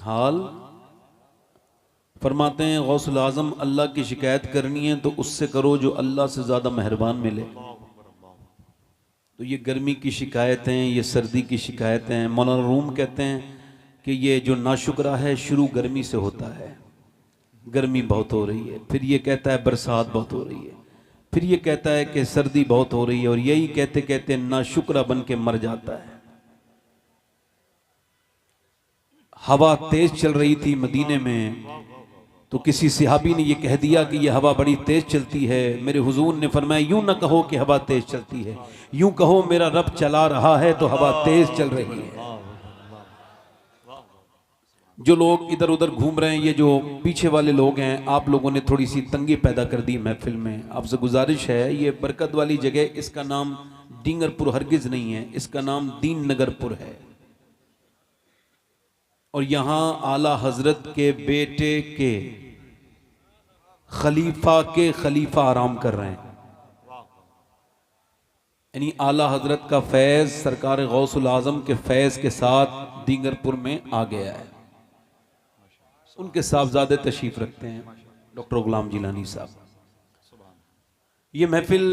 हाल फरमाते हैं गौसुल आज़म, अल्लाह की शिकायत करनी है तो उससे करो जो अल्लाह से ज़्यादा मेहरबान मिले। तो ये गर्मी की शिकायतें, ये सर्दी की शिकायतें, मौलाना रूम कहते हैं कि ये जो नाशुक्रा है शुरू गर्मी से होता है, गर्मी बहुत हो रही है, फिर ये कहता है बरसात बहुत हो रही है, फिर ये कहता है कि सर्दी बहुत हो रही है, और यही कहते कहते नाशुक्रा बन के मर जाता है। हवा तेज चल रही थी मदीने में, तो किसी सिहाबी ने यह कह दिया कि यह हवा बड़ी तेज चलती है। मेरे हुजूर ने फरमाया, यूं ना कहो कि हवा तेज चलती है, यूं कहो मेरा रब चला रहा है तो हवा तेज चल रही है। जो लोग इधर उधर घूम रहे हैं, ये जो पीछे वाले लोग हैं, आप लोगों ने थोड़ी सी तंगी पैदा कर दी महफिल में। आपसे गुजारिश है, ये बरकत वाली जगह, इसका नाम डींगरपुर हरगिज नहीं है, इसका नाम दीन नगरपुर है। और यहां आला हजरत के बेटे के खलीफा आराम कर रहे हैं। यानी आला हजरत का फैज सरकार गौसुल आजम के फैज के साथ डींगरपुर में आ गया है। उनके साहबजादे तशरीफ रखते हैं, डॉक्टर गुलाम जिलानी साहब। ये महफिल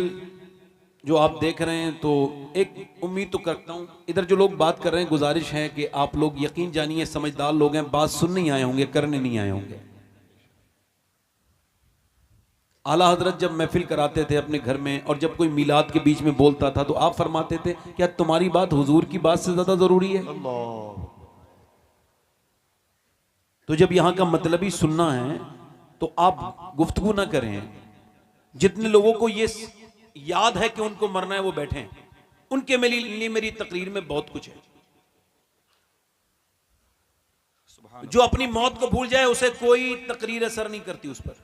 जो आप देख रहे हैं, तो एक उम्मीद तो करता हूं, इधर जो लोग बात कर रहे हैं, गुजारिश है कि आप लोग यकीन जानिए समझदार लोग हैं, बात सुनने ही आए होंगे, करने नहीं आए होंगे। आला हजरत जब महफिल कराते थे अपने घर में, और जब कोई मिलाद के बीच में बोलता था, तो आप फरमाते थे, क्या तुम्हारी बात हुजूर की बात से ज्यादा जरूरी है? तो जब यहां का मतलब ही सुनना है, तो आप गुफ्तगू ना करें। जितने लोगों को ये याद है कि उनको मरना है, वो बैठे हैं, उनके लिए मेरी तकरीर में बहुत कुछ है। जो अपनी मौत को भूल जाए, उसे कोई तकरीर असर नहीं करती उस पर।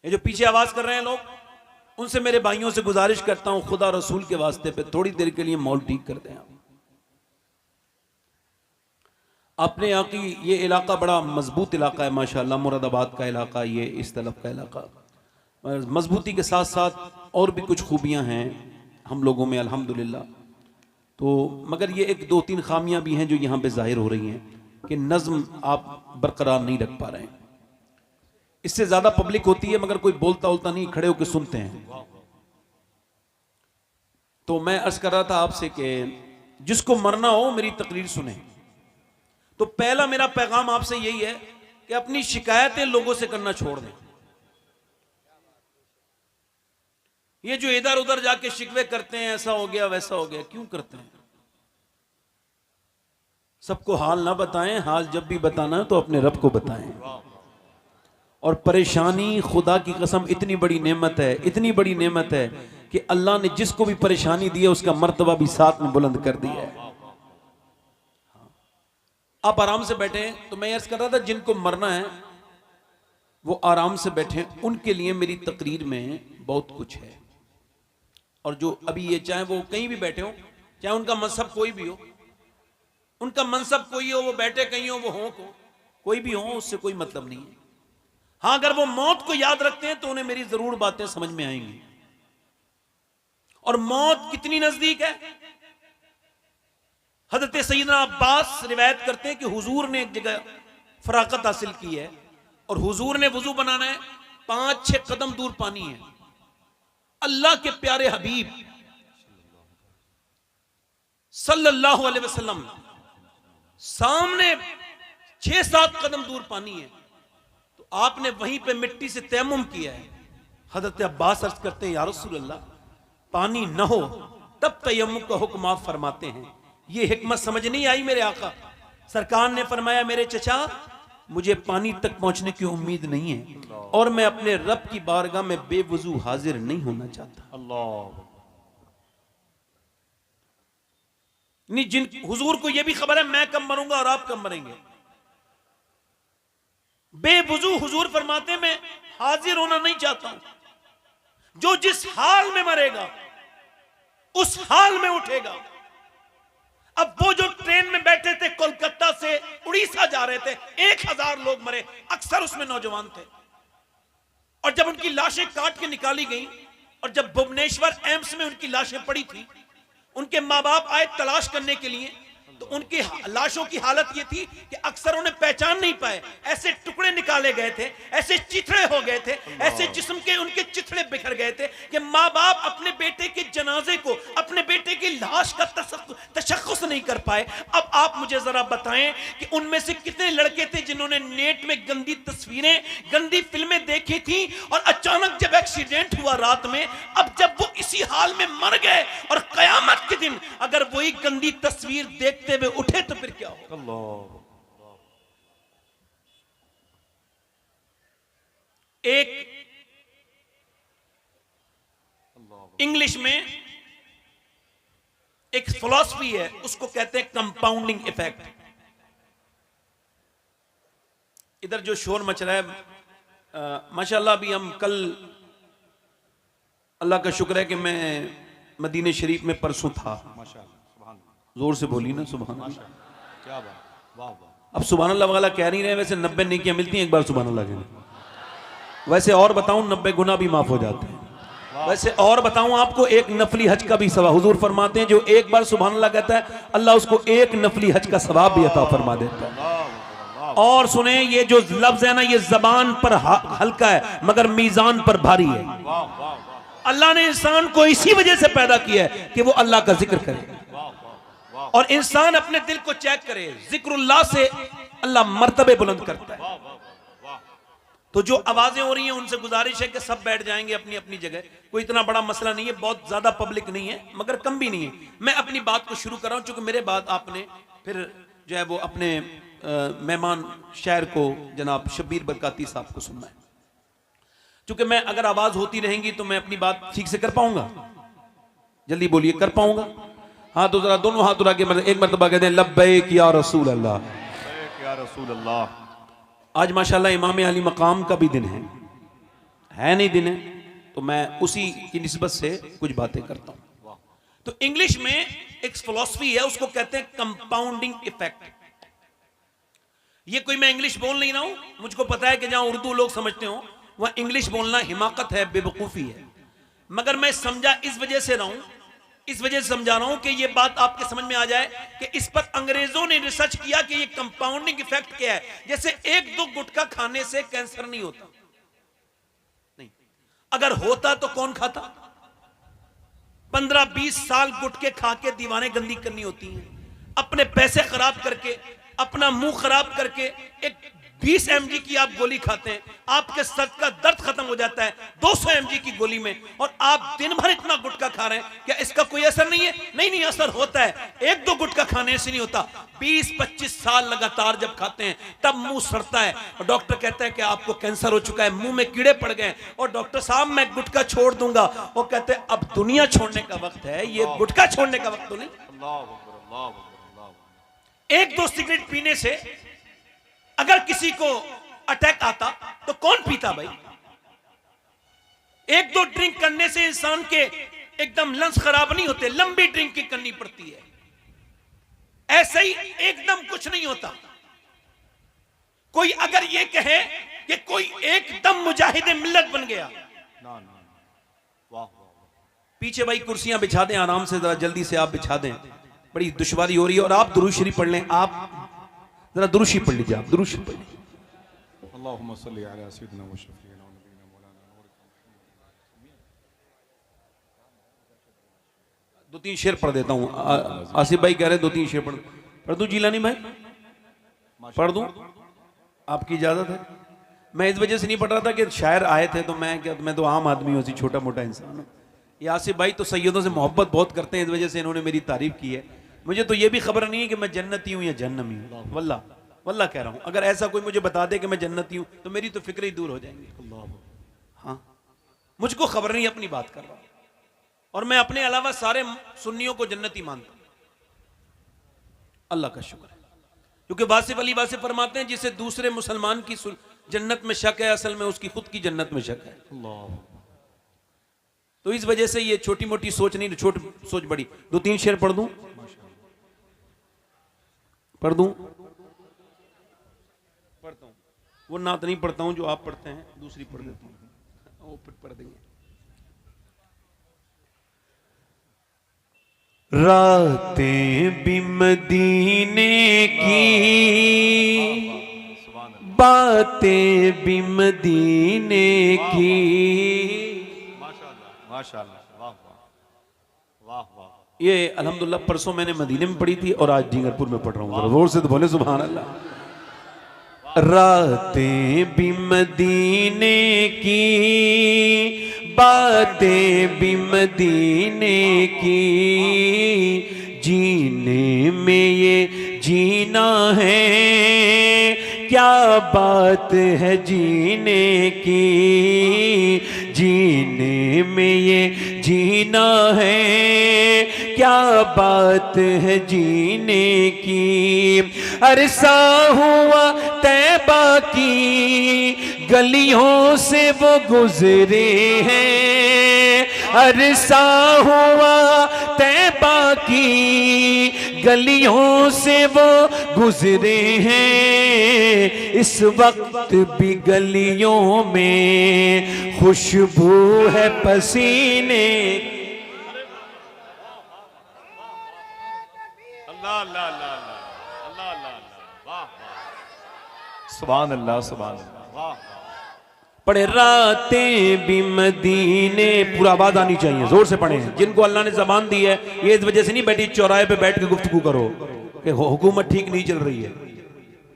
ये जो पीछे आवाज कर रहे हैं लोग, उनसे मेरे भाइयों से गुजारिश करता हूं, खुदा रसूल के वास्ते पे थोड़ी देर के लिए मौल ठीक कर दें। अपने यहाँ की ये इलाका बड़ा मजबूत इलाका है माशाल्लाह, मुरादाबाद का इलाका, ये इस तरफ का इलाका, मजबूती के साथ साथ और भी कुछ खूबियां हैं हम लोगों में अल्हम्दुलिल्लाह। तो मगर ये एक दो तीन खामियां भी हैं जो यहाँ पे जाहिर हो रही हैं कि नज्म आप बरकरार नहीं रख पा रहे हैं। इससे ज्यादा पब्लिक होती है, मगर कोई बोलता उलता नहीं, खड़े होकर सुनते हैं। तो मैं अर्ज कर रहा था आपसे कि जिसको मरना हो मेरी तकरीर सुने। तो पहला मेरा पैगाम आपसे यही है कि अपनी शिकायतें लोगों से करना छोड़ दें। ये जो इधर उधर जाके शिकवे करते हैं, ऐसा हो गया वैसा हो गया, क्यों करते हैं? सबको हाल ना बताएं, हाल जब भी बताना है तो अपने रब को बताएं। और परेशानी, खुदा की कसम, इतनी बड़ी नेमत है, इतनी बड़ी नेमत है कि अल्लाह ने जिसको भी परेशानी दी है उसका मर्तबा भी साथ में बुलंद कर दिया है। आप आराम से बैठे हैं। तो मैं अर्ज कर रहा था, जिनको मरना है वो आराम से बैठे, उनके लिए मेरी तकरीर में बहुत कुछ है। और जो अभी ये, चाहे वो कहीं भी बैठे हो, चाहे उनका मजहब कोई भी हो, उनका मनसब कोई हो, वो बैठे कहीं हो, वो हो कोई भी हो, उससे कोई मतलब नहीं है। हाँ, अगर वो मौत को याद रखते हैं तो उन्हें मेरी जरूर बातें समझ में आएंगी। और मौत कितनी नजदीक है। हजरत सैयदना अब्बास रिवायत करते हैं कि हुजूर ने एक जगह फराकत हासिल की है, और हुजूर ने वुजू बनाना है, 5-6 कदम दूर पानी है। अल्लाह के प्यारे हबीब सल्लल्लाहु अलैहि वसल्लम सामने 6-7 कदम दूर पानी है, तो आपने वहीं पे मिट्टी से तयम्मुम किया है। हजरत अब्बास अर्ज करते हैं, या रसूल अल्लाह, पानी न हो तब तयम्मुम का हुक्म आप फरमाते हैं। ये हिकमत समझ नहीं आई मेरे आका। सरकार ने फरमाया, मेरे चचा, मुझे पानी तक पहुंचने की उम्मीद नहीं है, और मैं अपने रब की बारगाह में बेवुजू हाजिर नहीं होना चाहता। अल्लाह। नहीं, जिन हुजूर को यह भी खबर है मैं कब मरूंगा और आप कब मरेंगे, बेवुजू हुजूर फरमाते मैं हाजिर होना नहीं चाहता हूं। जो जिस हाल में मरेगा उस हाल में उठेगा। अब वो जो ट्रेन में बैठे थे, कोलकाता से उड़ीसा जा रहे थे, 1000 लोग मरे, अक्सर उसमें नौजवान थे। और जब उनकी लाशें काट के निकाली गई, और जब भुवनेश्वर एम्स में उनकी लाशें पड़ी थी, उनके माँ बाप आए तलाश करने के लिए, तो उनकी लाशों की हालत ये थी कि अक्सर उन्हें पहचान नहीं पाए, ऐसे टुकड़े निकाले गए थे, ऐसे चिथड़े हो गए थे, ऐसे जिस्म के उनके चिथड़े बिखर गए थे कि माँ बाप अपने बेटे के जनाजे को, अपने बेटे की लाश का तशख्खुस नहीं कर पाए। अब आप मुझे जरा बताएं कि उनमें से कितने लड़के थे जिन्होंने नेट में गंदी तस्वीरें, गंदी फिल्में देखी थी और अचानक जब एक्सीडेंट हुआ रात में, अब जब वो इसी हाल में मर गए और कयामत के दिन अगर वही गंदी तस्वीर देखते हुए उठे तो फिर क्या होगा? एक इंग्लिश में एक फिलॉसफी है, उसको कहते हैं कंपाउंडिंग इफेक्ट। इधर जो शोर मच रहा है माशाल्लाह, अभी हम कल, अल्लाह का शुक्र है कि मैं मदीने शरीफ में परसों था। जोर से बोली ना सुभान अल्लाह, क्या बात, वाह वाह। अब सुभान अल्लाह वाला कह नहीं रहे, वैसे 90 नेकियां मिलती हैं एक बार सुभान अल्लाह के। वैसे और बताऊं 90 गुना भी माफ हो जाते हैं। वैसे और बताऊं आपको, एक नफली हज का भी सवाब हुजूर फरमाते हैं, जो एक बार सुभान अल्लाह कहता है अल्लाह उसको एक नफली हज का सवाब भी अता फरमा देता है। और सुने, ये जो लफ्ज है ना, ये जबान पर हल्का है मगर मीजान पर भारी है। अल्लाह ने इंसान को इसी वजह से पैदा किया है कि वो अल्लाह का जिक्र करे और इंसान अपने दिल को चेक करे। जिक्रुल्लाह से अल्लाह मर्तबे बुलंद करता है। तो जो आवाजें हो रही हैं उनसे गुजारिश है कि सब बैठ जाएंगे अपनी अपनी जगह, कोई इतना बड़ा मसला नहीं है, बहुत ज्यादा पब्लिक नहीं है मगर कम भी नहीं है। मैं अपनी बात को शुरू कर रहा हूं, चूंकि मेरे बाद आपने फिर जो है वो अपने मेहमान शायर को जनाब शब्बीर बरकाती साहब को सुनना है। चूंकि मैं अगर आवाज होती रहेंगी तो मैं अपनी बात ठीक से कर पाऊंगा। जल्दी बोलिए, कर पाऊंगा? हाँ तो जरा दोनों हाथ उठा के एक मरतबा कहते हैं लब्बैक या रसूल अल्लाह, या रसूल अल्लाह। आज माशाल्लाह इमाम अली मकाम का भी दिन है नहीं दिन है, तो मैं उसी की निस्बत से कुछ बातें करता हूं। तो इंग्लिश में एक फिलॉसफी है, उसको कहते हैं कंपाउंडिंग इफेक्ट। ये कोई मैं इंग्लिश बोल नहीं रहा हूं, मुझको पता है कि जहां उर्दू लोग समझते हो वह इंग्लिश बोलना हिमाकत है, बेवकूफी है, मगर मैं समझा इस वजह से रहा हूं, इस वजह से समझा रहा हूं कि यह बात आपके समझ में आ जाए कि इस पर अंग्रेजों ने रिसर्च किया कि यह कंपाउंडिंग इफेक्ट क्या है। जैसे एक दो गुटखा खाने से कैंसर नहीं होता, नहीं, अगर होता तो कौन खाता? 15-20 साल गुटखे खा के दीवाने गंदी करनी होती हैं, अपने पैसे खराब करके, अपना मुंह खराब करके एक 20 mg की आप गोली खाते हैं, आपके सर का दर्द खत्म हो जाता है 200 mg की गोली में, और आप दिन भर इतना गुटखा खा रहे हैं, क्या इसका कोई असर नहीं है? नहीं, असर होता है। एक दो गुटखा खाने से नहीं होता, 20-25 साल लगातार जब खाते हैं तब मुंह सड़ता है और डॉक्टर कहता है कि आपको कैंसर हो चुका है, मुंह में कीड़े पड़ गए, और डॉक्टर साहब मैं गुटखा छोड़ दूंगा। वो कहते हैं अब दुनिया छोड़ने का वक्त है, ये गुटखा छोड़ने का वक्त तो नहीं। एक दो सिगरेट पीने से अगर किसी को अटैक आता तो कौन पीता भाई? एक दो ड्रिंक करने से इंसान के एकदम लंग्स खराब नहीं होते, लंबी ड्रिंकिंग करनी पड़ती है। ऐसे ही एकदम कुछ नहीं होता। कोई अगर ये कहे कि कोई एकदम मुजाहिदे मिल्लत बन गया, पीछे भाई कुर्सियां बिछा दें आराम से, जरा जल्दी से आप बिछा दें, बड़ी दुश्वारी हो रही है, और आप दुरूद शरीफ पढ़ लें, आप जरा दुरूद शरीफ पढ़ लीजिए, आप दुरूद शरीफ पढ़ लीजिए। अल्लाहुम्मा सल्ली अला सय्यिदिना व शफीना व नबीना मौलाना नूर। 2-3 शेर पढ़ देता हूं। आसिफ भाई कह रहे 2-3 शेर पढ़ दूं जीलानी भाई? पढ़ दूं? आपकी इजाजत है? मैं इस वजह से नहीं पढ़ रहा था कि शायर आए थे, तो मैं तो आम आदमी हूं, छोटा मोटा इंसान हूं। ये आसिफ भाई तो सैयदों से मोहब्बत बहुत करते हैं, इस वजह से इन्होंने मेरी तारीफ की है। मुझे तो ये भी खबर नहीं है कि मैं जन्नती हूं या जहन्नमी हूं, वल्लाह वल्लाह कह रहा हूं। अगर ऐसा कोई मुझे बता दे कि मैं जन्नती हूं तो मेरी तो फिक्र ही दूर हो जाएंगी। हाँ, मुझको खबर नहीं, अपनी बात कर रहा हूं, और मैं अपने अलावा सारे सुन्नियों को जन्नती मानता हूं। अल्लाह का शुक्र है, क्योंकि वासिफ अली वासिफ फरमाते हैं जिसे दूसरे मुसलमान की जन्नत में शक है, असल में उसकी खुद की जन्नत में शक है। तो इस वजह से ये छोटी मोटी सोच नहीं, छोटी सोच बड़ी। 2-3 शेर पढ़ दूं? पढ़ दूं? पढ़ता हूं, वो नात नहीं पढ़ता हूं जो आप पढ़ते हैं, दूसरी पढ़ देता हूं, वो पढ़ देंगे। रातें भी मदीने की, बातें भी मदीने की। माशाअल्लाह माशाअल्लाह, वाह वाह वाह वाह। ये अल्हम्दुलिल्लाह परसों मैंने मदीने में पढ़ी थी और आज डींगरपुर में पढ़ रहा हूँ। जोर से तो बोले सुभान अल्लाह। रातें भी मदीने की, बातें भी मदीने की, जीने में ये जीना है, क्या बात है जीने की, जीने में ये जीना है, क्या बात है जीने की। अरसा हुआ तैबा की गलियों से वो गुजरे हैं, अरसा हुआ तैबा की गलियों से वो गुजरे हैं, इस वक्त भी गलियों में खुशबू है पसीने। अल्लाह अल्लाह अल्लाह अल्लाह अल्लाह, वाह वाह, सुभान अल्लाह सुभान अल्लाह, वाह। पढ़े रातें भी मदीने, पूरा आवाज आनी चाहिए, जोर से पढ़े। जिनको अल्लाह ने जबान दी है ये इस वजह से नहीं बैठी चौराहे पे बैठ के गुफ्तगू करो कि हुकूमत ठीक नहीं चल रही है।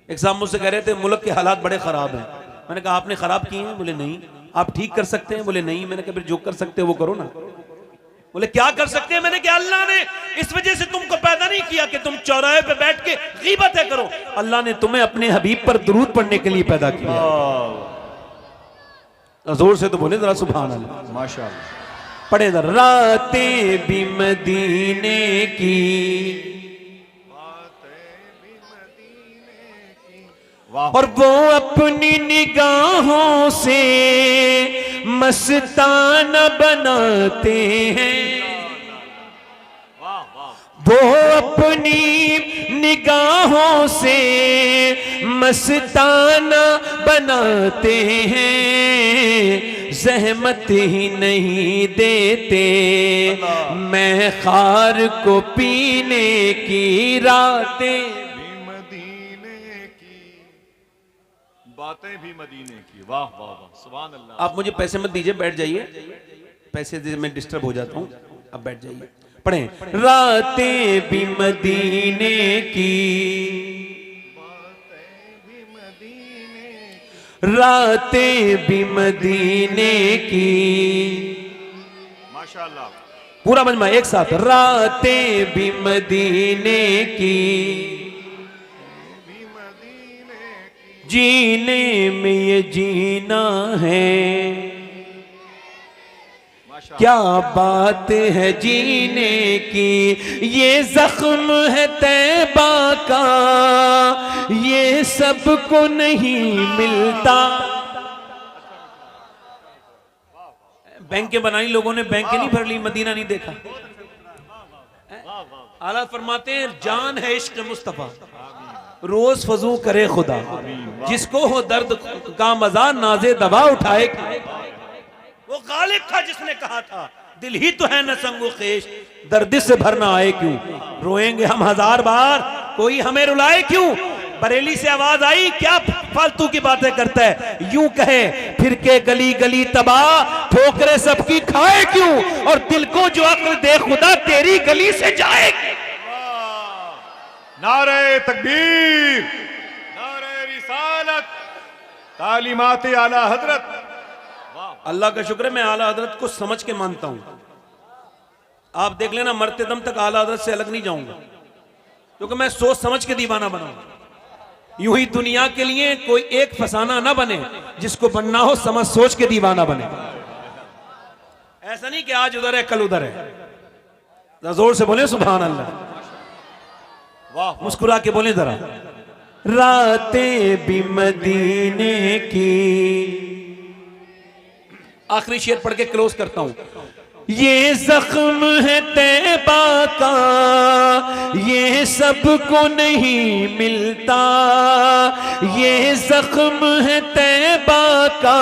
एक साहब मुझसे कह रहे थे मुल्क के हालात बड़े खराब हैं। मैंने कहा आपने खराब किए हैं? बोले नहीं। आप ठीक कर सकते हैं? बोले नहीं। मैंने कहा फिर जो कर सकते हैं वो करो ना। बोले क्या कर सकते हैं? मैंने कहा अल्लाह ने इस वजह से तुमको पैदा नहीं किया कि तुम चौराहे पे बैठ के गीबतें करो। अल्लाह ने तुम्हें अपने हबीब पर दुरूद पढ़ने के लिए पैदा किया। जोर से तो बोले जरा सुभान अल्लाह, माशाअल्लाह। पढ़े जरा। रातें भी मदीने की, और वो अपनी निगाहों से मस्ताना बनाते हैं, वो अपनी निगाहों से मस्ताना बनाते हैं, जहमत ही नहीं देते मैं खार को पीने की। रातें बातें भी मदीने की, वाह वाह वाह, सुभान अल्लाह। आप मुझे पैसे मत दीजिए, बैठ जाइए। पैसे दीजिए मैं डिस्टर्ब हो जाता हूँ। अब बैठ जाइए, पढ़ें। रातें भी मदीने की, रातें भी मदीने की, माशाअल्लाह। पूरा मजमा एक साथ। रातें भी मदीने की, जीने में ये जीना है, क्या बात है जीने की। ये जख्म है तैबा का, ये सबको नहीं मिलता। बैंकें बनाई लोगों ने, बैंकें नहीं भर ली, मदीना नहीं देखा। आला फरमाते हैं जान है इश्क मुस्तफा, रोज फजू करे खुदा, जिसको हो दर्द का मजा नाजे दबा उठाए। वो गालिब था जिसने कहा था दिल ही तो है न संगो खेश, दर्द से भरना आए क्यों, रोएंगे हम हजार बार कोई हमें रुलाए क्यों। बरेली से आवाज आई क्या फालतू की बातें करता है, यूं कहे फिर के गली गली तबाह, ठोकरे सबकी खाए क्यों, और दिल को जो अक्ल दे खुदा तेरी गली से जाए। नारे तकबीर, नारे रिसालत, तालीमात आला हजरत। अल्लाह का शुक्र है मैं आला हजरत को समझ के मानता हूं। आप देख लेना मरते दम तक आला हजरत से अलग नहीं जाऊंगा, क्योंकि मैं सोच समझ के दीवाना बनाऊंगा। यूं ही दुनिया के लिए कोई एक फसाना ना बने, जिसको बनना हो समझ सोच के दीवाना बने। ऐसा नहीं कि आज उधर है कल उधर है। जोर से बोले सुभान अल्लाह, मुस्कुरा के बोले जरा। रातें भी मदीने की, आखिरी शेर पढ़ के क्लोज करता हूं। ये जख्म है तैबा का, ये सबको नहीं मिलता। ये जख्म है तैबा का,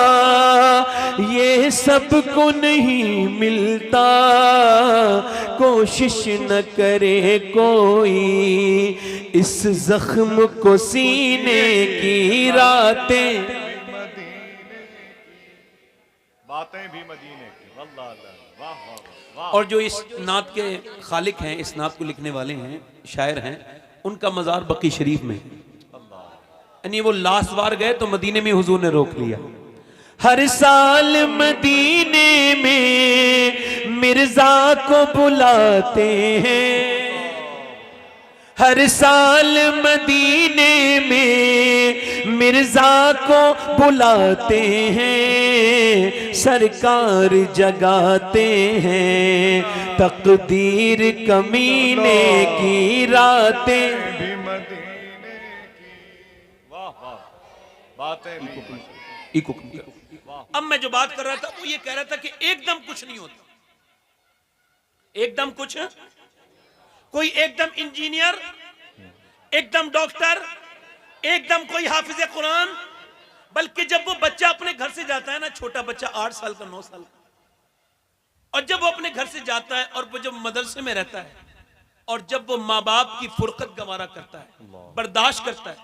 ये सबको नहीं मिलता। कोशिश न करे कोई इस जख्म को सीने की, रातें बातें भी मदीने की। वल्लाह वाह वाह वाह। और जो इस नात के खालिक हैं, इस नात को लिखने वाले हैं, शायर हैं, उनका मज़ार बकी शरीफ में, यानी वो लास्ट बार गए तो मदीने में हुजूर ने रोक लिया। हर साल मदीने में मिर्जा को बुलाते हैं, हर साल मदीने में मिर्जा को बुलाते हैं। सरकार जगाते हैं तकदीर कमीने की, रातें भी मदीने की। वाह वाह, बातें भी। अब मैं जो बात कर रहा था वो ये कह रहा था कि एकदम कुछ नहीं होता, एकदम कुछ, कोई एकदम इंजीनियर, एकदम डॉक्टर, एकदम कोई हाफिज कुरान, बल्कि जब वो बच्चा अपने घर से जाता है ना, छोटा बच्चा 8 साल का 9 साल का, और जब वो अपने घर से जाता है और वो जब मदरसे में रहता है और जब वो माँ बाप की फुरकत गवारा करता है, बर्दाश्त करता है,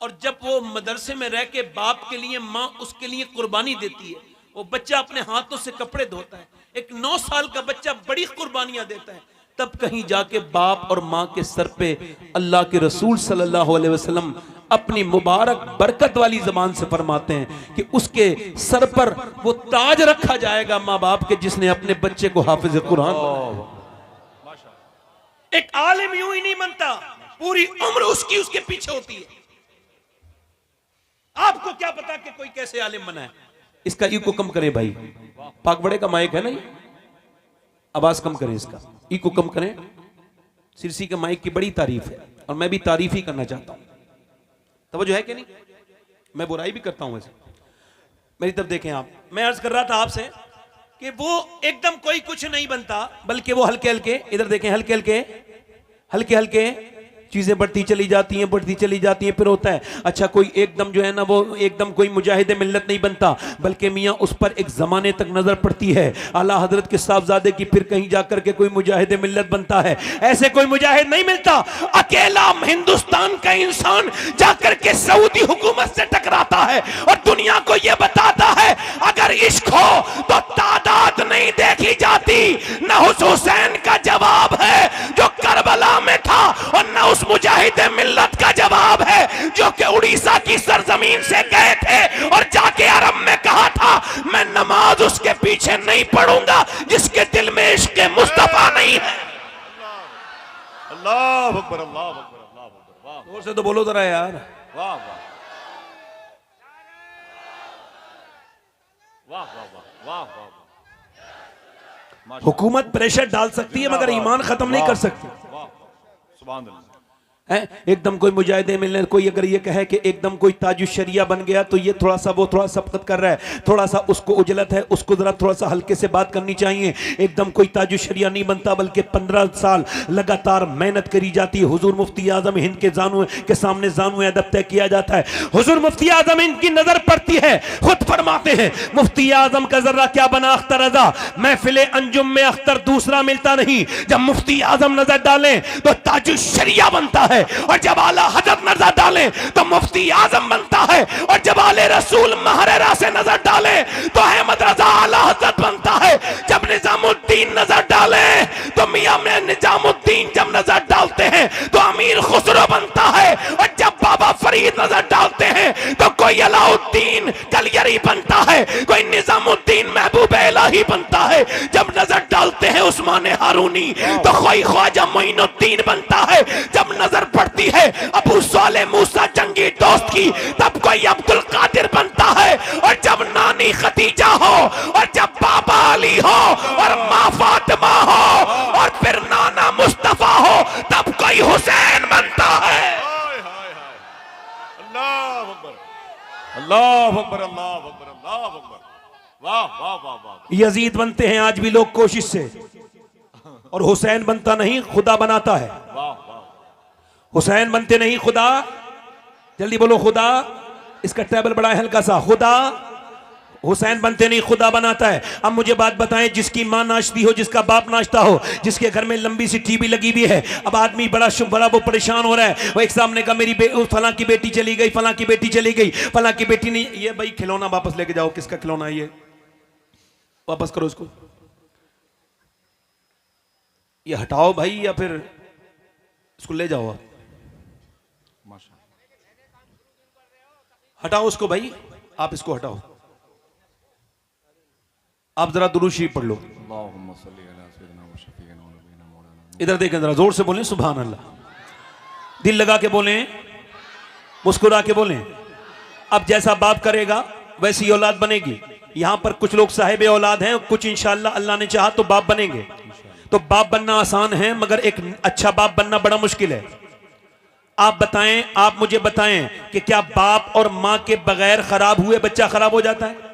और जब वो मदरसे में रह के बाप के लिए माँ उसके लिए कुर्बानी देती है, वो बच्चा अपने हाथों से कपड़े धोता है, एक 9 साल का बच्चा बड़ी कुर्बानियां देता है, तब कहीं जाके बाप और माँ के सर पे अल्लाह के रसूल सल्लल्लाहु अलैहि वसल्लम अपनी मुबारक बरकत वाली जबान से फरमाते हैं कि उसके सर पर वो ताज रखा जाएगा माँ बाप के, जिसने अपने बच्चे को हाफिज कुरान बनाया। एक आलिम यूं ही नहीं बनता, पूरी उम्र उसकी उसके पीछे होती है। आपको क्या पता कि कोई कैसे आलिम बना है। इसका इको कम करें भाई, पाक बड़े का माइक है ना, ये आवाज कम करें, इसका इको कम करें। सिरसी के माइक की बड़ी तारीफ है और मैं भी तारीफ ही करना चाहता हूं। तवज्जो है कि नहीं? मैं बुराई भी करता हूं वैसे। मेरी तरफ देखें आप, मैं अर्ज कर रहा था आपसे कि वो एकदम कोई कुछ नहीं बनता, बल्कि वो हल्के हल्के, इधर देखें, हल्के हल्के हल्के हल्के चीजें बढ़ती चली जाती हैं, बढ़ती चली जाती हैं। फिर होता है अच्छा कोई एकदम जो है ना वो एकदम कोई मुजाहिद मिल्लत नहीं बनता, बल्कि मियाँ उस पर एक जमाने तक नजर पड़ती है आला हजरत के साहबजादे की, फिर कहीं जाकर के कोई मुजाहिद मिल्लत बनता है। ऐसे कोई मुजाहिद नहीं मिलता। अकेला हिंदुस्तान का इंसान जाकर के सऊदी हुकूमत से टकराता है और दुनिया को यह बताता है अगर इश्क हो तो तादाद नहीं देखी जाती। न हुसैन का जवाब है जो करबला में था, और न उस मुजाहिद मिल्लत का जवाब है जो कि उड़ीसा की सरजमीन से गए थे और जाके अरब में कहा था मैं नमाज उसके पीछे नहीं पढ़ूंगा जिसके दिल में इश्क मुस्तफा नहीं है। अल्लाह अकबर, अल्लाह अकबर, अल्लाह अकबर। वाह, जोर से तो बोलो जरा यार। वाह वाह वाह वाह वाह वाह वाह। हुकूमत प्रेशर डाल सकती है मगर ईमान खत्म नहीं कर सकती। सुभान अल्लाह। एकदम कोई मुजाहिद मिलने, कोई अगर ये कहे कि एकदम कोई ताजुश शरिया बन गया तो ये थोड़ा सा वो थोड़ा सबकत कर रहा है, थोड़ा सा उसको उजलत है, उसको जरा थोड़ा सा हल्के से बात करनी चाहिए। एकदम कोई ताजुश शरिया नहीं बनता, बल्कि 15 साल लगातार मेहनत करी जाती है। हुजूर मुफ्ती आजम हिंद के जानू के सामने जानू अदब तय किया जाता है। हुजूर मुफ्ती आजम हिंद की नजर पड़ती है, खुद फरमाते हैं मुफ्ती आजम का जर्रा क्या बना अख्तर रजा, महफिल अंजुम में अख्तर दूसरा मिलता नहीं। जब मुफ्ती आजम नजर डालें तो ताजुश शरिया बनता है, और जब आला हजरत नजर डालें तो मुफ्ती आजम बनता है, और जब आले रसूल महरेरा से नजर डालें तो अहमद रजा आला हजरत बनता है। जब निजामुद्दीन नजर डालें तो मियां में निजामुद्दीन जब नजर डालते हैं तो अमीर खुसरो बनता है, और जब बाबा फरीद नजर डालते हैं तो कोई अलाउद्दीन कलियरी बनता है, कोई निजामुद्दीन महबूब इलाही बनता है। जब नजर डालते हैं उस्मान हारूनी तो कोई ख्वाजा मोइनुद्दीन बनता है। जब नजर पड़ती है अबू साले मूसा जंगी दोस्त की तब कोई अब्दुल कादिर बनता है, और जब नानी खदीजा हो और जब बाबा अली हो और माँ फातिमा हो और फिर नाना मुस्तफा हो तब कोई हुसैन बनता है। अल्लाह अकबर, अल्लाह अकबर, अल्लाह अकबर, अल्लाह अकबर। वाह वाह वाह वाह। यजीद बनते हैं आज भी लोग कोशिश से, और हुसैन बनता नहीं खुदा बनाता है। वाह वाह। हुसैन बनते नहीं खुदा, जल्दी बोलो खुदा। इसका टेबल बड़ा है हल्का सा, खुदा। हुसैन बनते नहीं खुदा बनाता है। अब मुझे बात बताएं, जिसकी मां नाचती हो, जिसका बाप नाचता हो, जिसके घर में लंबी सी टीवी लगी हुई है, अब आदमी बड़ा वो परेशान हो रहा है। वो एक सामने का मेरी फलां की बेटी चली गई, फलां की बेटी चली गई, फलां की बेटी नहीं, ये भाई खिलौना वापस लेके जाओ। किसका खिलौना है ये? वापस करो इसको, ये हटाओ भाई, या फिर इसको ले जाओ आप। हटाओ उसको भाई, आप इसको हटाओ। आप जरा दुरूद शरीफ पढ़ लो। इधर देखें, जरा जोर से बोलें सुभान अल्लाह। दिल लगा के बोलें, मुस्कुरा के बोलें। अब जैसा बाप करेगा वैसी औलाद बनेगी। यहां पर कुछ लोग साहिब औलाद हैं, कुछ इंशाअल्लाह अल्लाह ने चाहा तो बाप बनेंगे। तो बाप बनना आसान है, मगर एक अच्छा बाप बनना बड़ा मुश्किल है। आप बताएं, आप मुझे बताएं कि क्या बाप और मां के बगैर खराब हुए बच्चा खराब हो जाता है?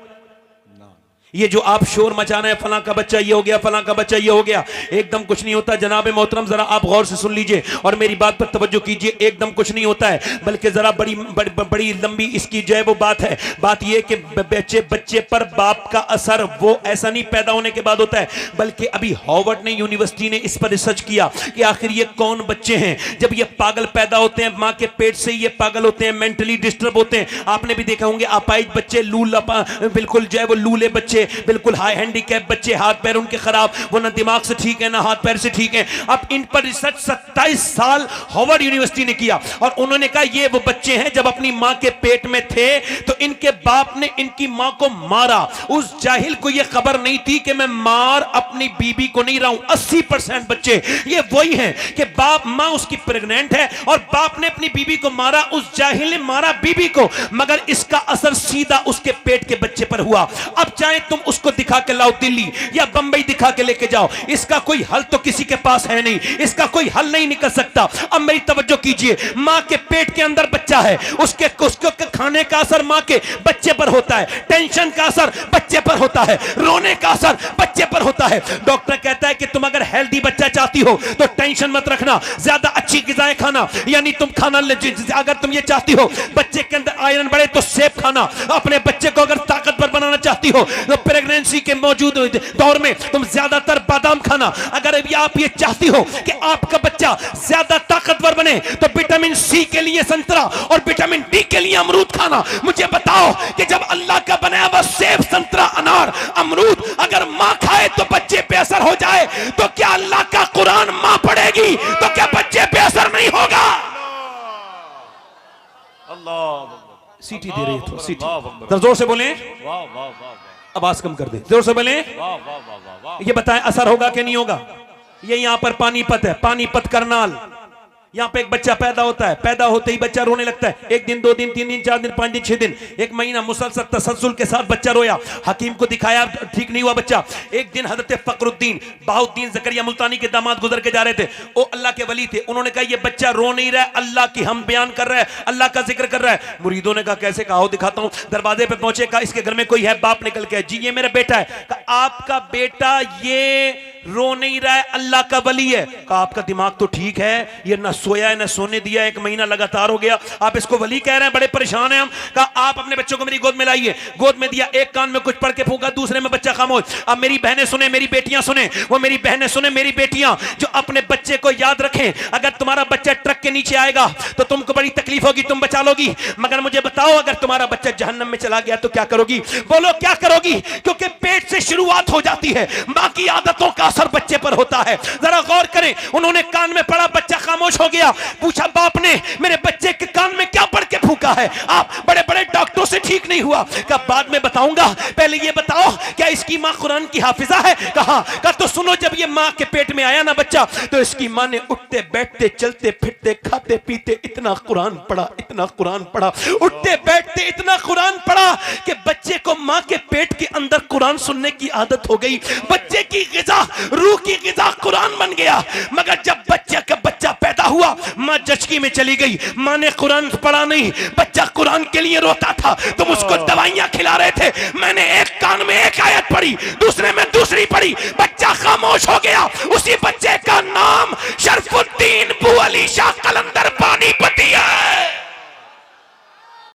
ये जो आप शोर मचाना है, फलां का बच्चा ये हो गया, फलां का बच्चा ये हो गया, एकदम कुछ नहीं होता। जनाब मोहतरम, जरा आप गौर से सुन लीजिए और मेरी बात पर तवज्जो कीजिए। एकदम कुछ नहीं होता है, बल्कि जरा बड़ी लंबी इसकी जो है वो बात है। बात ये कि बच्चे पर बाप का असर वो ऐसा नहीं पैदा होने के बाद होता है, बल्कि अभी हार्वर्ड ने, यूनिवर्सिटी ने इस पर रिसर्च किया कि आखिर ये कौन बच्चे हैं। जब ये पागल पैदा होते हैं, मां के पेट से ये पागल होते हैं, मेंटली डिस्टर्ब होते हैं। आपने भी देखा होंगे अपाहिज बच्चे, बिल्कुल जो है वो लूले बच्चे, बिल्कुल हाई हैंडीकैप बच्चे, हाथ पैर उनके खराब, वो ना दिमाग से ठीक है ना हाथ पैर से ठीक है। अब इन पर रिसर्च 27 साल हार्वर्ड यूनिवर्सिटी ने किया और उन्होंने कहा ये वो बच्चे हैं जब अपनी मां के पेट में थे तो इनके बाप ने इनकी मां को मारा। उस जाहिल को ये खबर नहीं थी कि मैं मार अपनी बीबी को नहीं रहा हूं। 80% बच्चे ये वही हैं कि बाप, मां उसकी प्रेग्नेंट है और बाप ने अपनी बीबी को मारा। उस जाहिल ने मारा बीबी को, मगर इसका असर सीधा उसके पेट के बच्चे पर हुआ। अब चाहे तुम उसको दिखा के लाओ दिल्ली या बंबई दिखा के लेके जाओ, इसका कोई हल तो किसी के पास है नहीं, इसका कोई हल नहीं निकल सकता। अब मेरी तवज्जो कीजिए, मां के पेट के अंदर बच्चा है, उसके खाने का असर मां के बच्चे पर होता है, टेंशन का असर बच्चे पर होता है, रोने का असर बच्चे पर होता है। डॉक्टर कहता है कि तुम अगर हेल्दी बच्चा चाहती हो तो टेंशन मत रखना, ज्यादा अच्छी गिजाएं खाना, यानी तुम खाना अगर तुम ये चाहती हो बच्चे के अंदर आयरन बढ़े तो सेब खाना। अपने बच्चे को अगर ताकतवर बनाना चाहती हो तो प्रेगनेंसी के मौजूद दौर में तुम ज्यादातर बादाम खाना। अगर आप ये चाहती हो कि आपका बच्चा ज्यादा ताकतवर बने तो विटामिन सी के लिए संतरा और विटामिन डी के लिए अमरूद खाना। मुझे बताओ कि जब अल्लाह का बनाया हुआ सेब, संतरा, अनार, अमरूद अगर मां खाए तो बच्चे पे असर हो जाए, तो क्या अल्लाह का कुरान मां पढ़ेगी तो क्या बच्चे पे असर नहीं होगा? अल्लाह सीटी दे रही है, सीटी जोर से बोले, वाह वाह वाह, आवाज कम कर दे, जोर से बोले। वाह वाह वाह वाह। ये बताएं असर होगा कि नहीं होगा? ये यहां पर पानीपत है, पानीपत करनाल, यहां पे एक बच्चा पैदा होता है, पैदा होते ही बच्चा रोने लगता है। 1 दिन 2 दिन 3 दिन 4 दिन 5 दिन 6 दिन 1 महीना मुसलसल तसलसल के साथ बच्चा रोया, हकीम को दिखाया, ठीक नहीं हुआ बच्चा। एक दिन हजरत फखरुद्दीन बहाउद्दीन जकरिया मुल्तानी के दामाद गुजर के जा रहे थे, वो अल्लाह के वली थे। उन्होंने कहा ये बच्चा रो नहीं रहा है, अल्लाह की हम बयान कर रहा है, अल्लाह का जिक्र कर रहा है। मुरीदों ने कहा कैसे? कहा दिखाता हूं। दरवाजे पे पहुंचे, कहा इसके घर में कोई है? बाप निकल के, जी ये मेरा बेटा है। कहा आपका बेटा ये रो नहीं रहा है, अल्लाह का वली है। कहा आपका दिमाग तो ठीक है, ये ना सोया है ना सोने दिया, 1 महीना लगातार हो गया, आप इसको वली कह रहे हैं, बड़े परेशान हैं हम। कहा आप अपने बच्चों को मेरी गोद में लाइए। गोद में दिया, एक कान में कुछ पढ़ के फूंका, दूसरे में बच्चा खामोश। अब मेरी बहनें सुने, मेरी बेटियां सुने, वो मेरी बहनें सुने, मेरी बेटियां जो अपने बच्चे को याद रखें। अगर तुम्हारा बच्चा ट्रक के नीचे आएगा तो तुमको बड़ी तकलीफ होगी, तुम बचा लोगी, मगर मुझे बताओ अगर तुम्हारा बच्चा जहन्नम में चला गया तो क्या करोगी? बोलो क्या करोगी? क्योंकि पेट से शुरुआत हो जाती है, बाकी आदतों का असर बच्चे पर होता है। जरा गौर करें, उन्होंने कान में पढ़ा, बच्चा खामोश हो गया। पूछा बाप ने मेरे बच्चे के कान में क्या पढ़ के फूंका है? आप बड़े बड़े डॉक्टरों से ठीक नहीं हुआ। कहा बाद में बताऊंगा, पहले ये बताओ क्या इसकी मां कुरान की हाफिजा है? कहा तो सुनो, जब ये मां के पेट में आया ना बच्चा तो इसकी मां ने उठते बैठते चलते फिरते खाते पीते इतना कुरान पढ़ा, इतना कुरान पढ़ा, उठते बैठते इतना कुरान पढ़ा कि बच्चे को मां के पेट के अंदर कुरान सुनने की आदत हो गई। बच्चे की गिज़ा, रूह की गिज़ा कुरान बन गया। मगर जब बच्चा पैदा रोता हुआ माँ जचकी में चली गई। माँ ने कुरान पढ़ा नहीं, बच्चा कुरान के लिए रोता था, तुम उसको दवाइयां खिला रहे थे। मैंने एक कान में एक आयत पढ़ी, दूसरे में दूसरी पढ़ी, बच्चा खामोश हो गया। उसी बच्चे का नाम शरफुद्दीन बू अली शाह कलंदर पानीपती है।